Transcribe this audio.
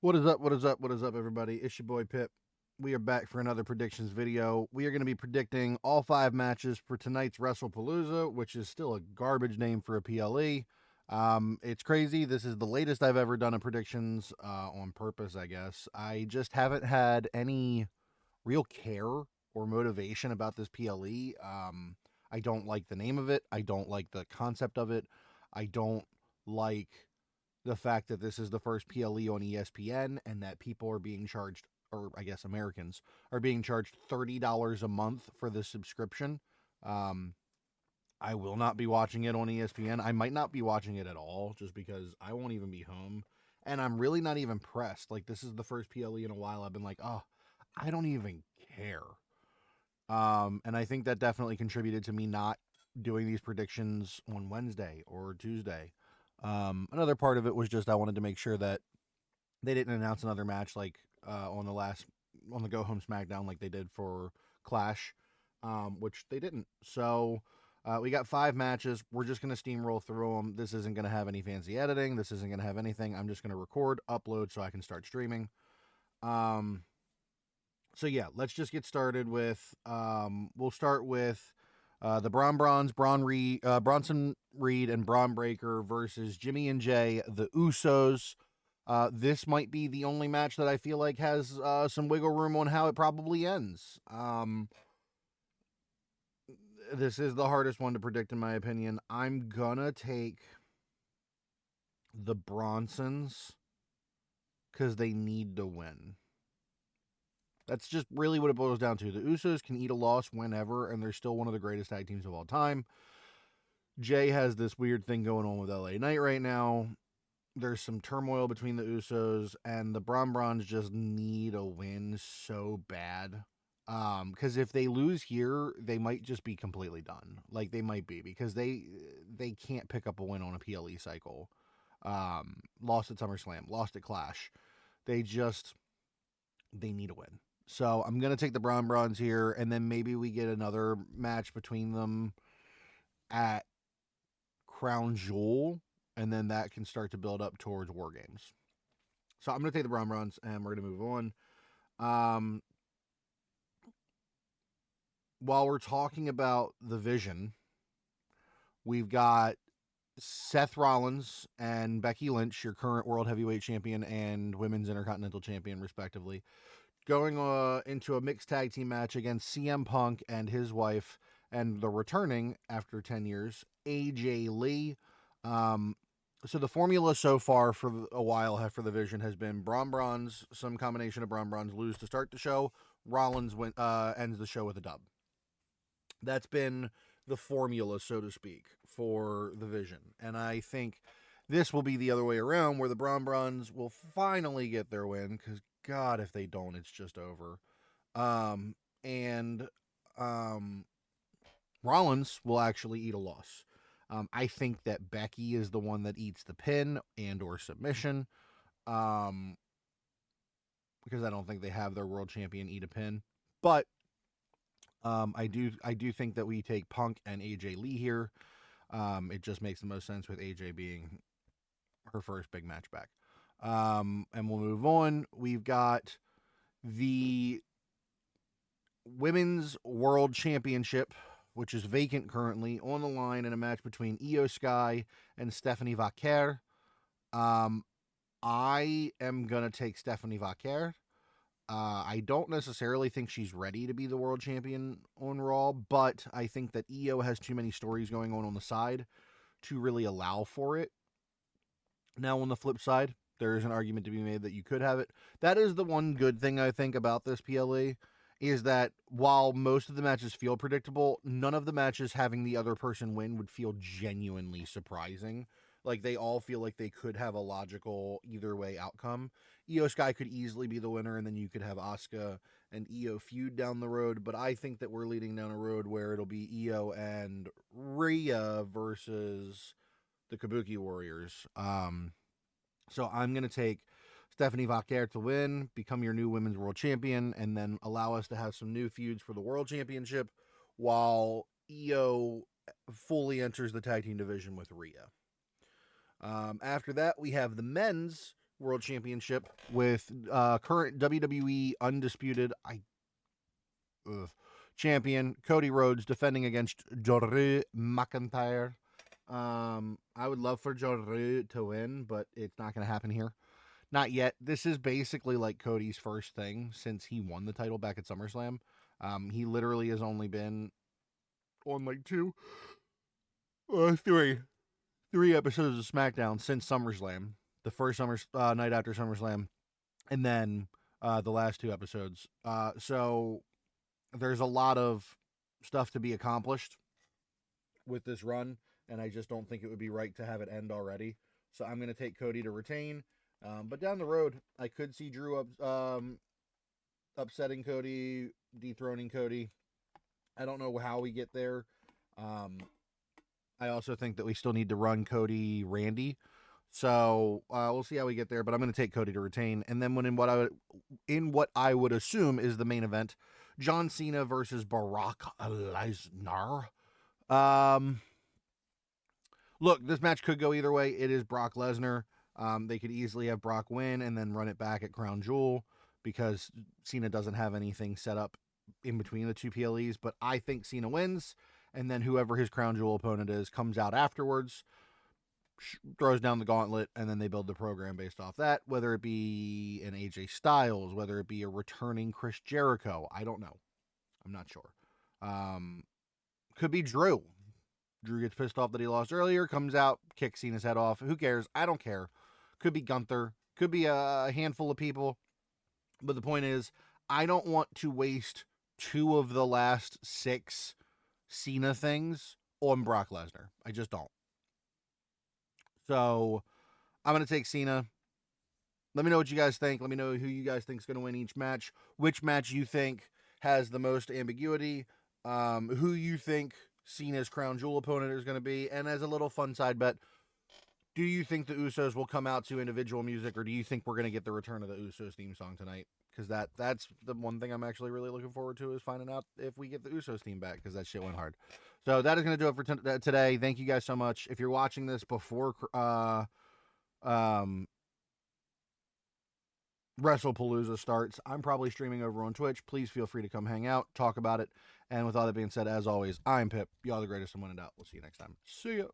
What is up? What is up? What is up, everybody? It's your boy Pip. We are back for another predictions video. We are going to be predicting all 5 matches for tonight's WrestlePalooza, which is still a garbage name for a PLE. It's crazy. This is the latest I've ever done a predictions on purpose, I guess. I just haven't had any real care or motivation about this PLE. I don't like the name of it. I don't like the concept of it. I don't like the fact that this is the first PLE on ESPN and that people are being charged, or I guess Americans are being charged $30 a month for the subscription. Um, I will not be watching it on ESPN. I might not be watching it at all just because I won't even be home. And I'm really not even pressed. Like, this is the first PLE in a while I've been like, oh, I don't even care. And I think that definitely contributed to me not doing these predictions on Wednesday or Tuesday. Another part of it was just I wanted to make sure that they didn't announce another match like on the Go Home SmackDown like they did for Clash, which they didn't. So we got 5 matches. We're just gonna steamroll through them. This isn't gonna have any fancy editing. This isn't gonna have anything. I'm just gonna record, upload, so I can start streaming. Um, so yeah, let's just get started with. We'll start with the Bronson Reed, and Braun Breaker versus Jimmy and Jay, the Usos. This might be the only match that I feel like has some wiggle room on how it probably ends. This is the hardest one to predict, in my opinion. I'm gonna take the Bronsons because they need to win. That's just really what it boils down to. The Usos can eat a loss whenever, and they're still one of the greatest tag teams of all time. Jay has this weird thing going on with LA Knight right now. There's some turmoil between the Usos, and the Brons just need a win so bad. Because if they lose here, they might just be completely done. Like they might be because they can't pick up a win on a PLE cycle. Lost at SummerSlam, lost at Clash. They need a win. So I'm gonna take the Brons here, and then maybe we get another match between them at Crown Jewel, and then that can start to build up towards War Games. So I'm going to take the Brons, and we're going to move on. Um, while we're talking about the Vision, we've got Seth Rollins and Becky Lynch, your current World Heavyweight Champion and Women's Intercontinental Champion, respectively, going into a mixed tag team match against CM Punk and his wife, and the returning after 10 years, AJ Lee. Um, so the formula so far for a while for the Vision has been Brons, some combination of Brons lose to start the show. Rollins ends the show with a dub. That's been the formula, so to speak, for the Vision. And I think this will be the other way around, where the Brons will finally get their win, because God, if they don't, it's just over. And Rollins will actually eat a loss. I think that Becky is the one that eats the pin and or submission. Um, because I don't think they have their world champion eat a pin. But I do think that we take Punk and AJ Lee here. It just makes the most sense with AJ being her first big match back. And we'll move on. We've got the Women's World Championship, which is vacant currently, on the line in a match between Io Sky and Stephanie Vaquer. Um, I am going to take Stephanie Vaquer. I don't necessarily think she's ready to be the world champion on Raw, but I think that Io has too many stories going on the side to really allow for it. Now, on the flip side, there is an argument to be made that you could have it. That is the one good thing I think about this PLE, is that while most of the matches feel predictable, none of the matches having the other person win would feel genuinely surprising. Like, they all feel like they could have a logical either way outcome. Io Sky could easily be the winner, and then you could have Asuka and Io feud down the road. But I think that we're leading down a road where it'll be Io and Rhea versus the Kabuki Warriors. So I'm going to take Stephanie Vaquer to win, become your new women's world champion, and then allow us to have some new feuds for the world championship while Io fully enters the tag team division with Rhea. After that, we have the men's World Championship with current WWE Undisputed champion Cody Rhodes defending against Drew McIntyre. I would love for Drew to win, but it's not going to happen here. Not yet. This is basically like Cody's first thing since he won the title back at SummerSlam. He literally has only been on like three episodes of SmackDown since SummerSlam. The first night after SummerSlam, and then the last two episodes. So there's a lot of stuff to be accomplished with this run, and I just don't think it would be right to have it end already. So I'm going to take Cody to retain. But down the road, I could see Drew upsetting Cody, dethroning Cody. I don't know how we get there. I also think that we still need to run Cody Randy. So we'll see how we get there, but I'm going to take Cody to retain. And then in what I would assume is the main event, John Cena versus Brock Lesnar. Look, this match could go either way. It is Brock Lesnar. They could easily have Brock win and then run it back at Crown Jewel because Cena doesn't have anything set up in between the two PLEs. But I think Cena wins, and then whoever his Crown Jewel opponent is comes out afterwards, throws down the gauntlet, and then they build the program based off that, whether it be an AJ Styles, whether it be a returning Chris Jericho. I don't know. I'm not sure. Could be Drew. Drew gets pissed off that he lost earlier, comes out, kicks Cena's head off. Who cares? I don't care. Could be Gunther. Could be a handful of people. But the point is, I don't want to waste 2 of the last 6 Cena things on Brock Lesnar. I just don't. So I'm going to take Cena. Let me know what you guys think. Let me know who you guys think is going to win each match. Which match you think has the most ambiguity. Who you think Cena's Crown Jewel opponent is going to be. And as a little fun side bet, do you think the Usos will come out to individual music, or do you think we're going to get the return of the Usos theme song tonight? Because that's the one thing I'm actually really looking forward to, is finding out if we get the Usos theme back, because that shit went hard. So that is going to do it for today. Thank you guys so much. If you're watching this before WrestlePalooza starts, I'm probably streaming over on Twitch. Please feel free to come hang out, talk about it. And with all that being said, as always, I'm Pip. Y'all the greatest, and when in doubt, we'll see you next time. See ya.